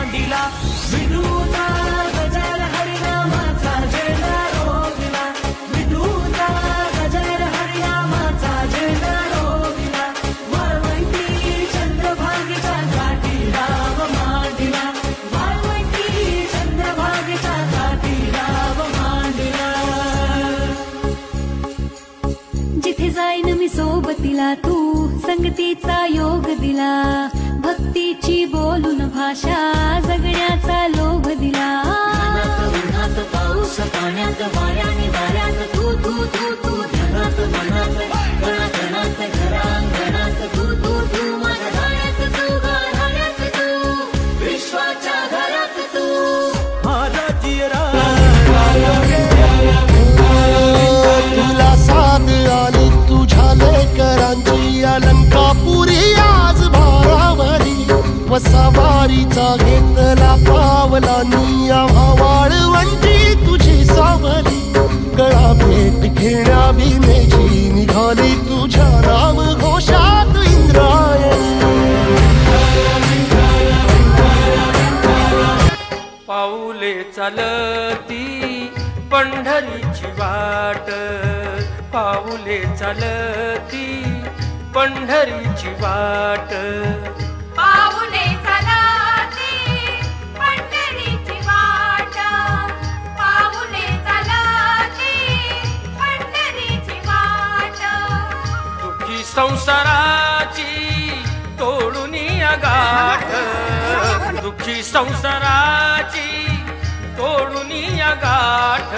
मांडिला विठूचा गजर हरिनामाचा झेंडा रोविला विठूचा गजर हरिनामाचा झेंडा रोविला वाळवंटी चंद्रभागेच्या घाटी राव मांडिला वाळवंटी चंद्रभागेच्या घाटी राव मांडिला जिथे जाईन मी सोबतीला तू संगतीचा योग दिला भक्तीची बोलून भाषा जगण्याचा लोभ दिला उन्हात पाऊस पाण्यात वाऱ्याने वाऱ्यात तू तू तू तू धनात मनात कणाकणात घरांगणात तू तू तू माझ्या गाण्यात तू गाण्यात तू विश्वाच्या घरात तू तुला साथ आली तुझ्या लेकरांची अलंकापुरी आज भारावरी वसावारीचा घेतला पावला निया वाळवंटी तुझी सावली गळा भेट घेण्या भीमेची निघाली तुझ्या राम घोषात इंद्रायणी पाऊले चालती पंढरीची वाट पाऊले चालती पंढरीची वाट पाऊले चालती पंढरीची वाट पाऊले चालती पंढरीची वाट दुःखी संसाराची तोडून गाठ दुःखी संसाराची तोडून गाठ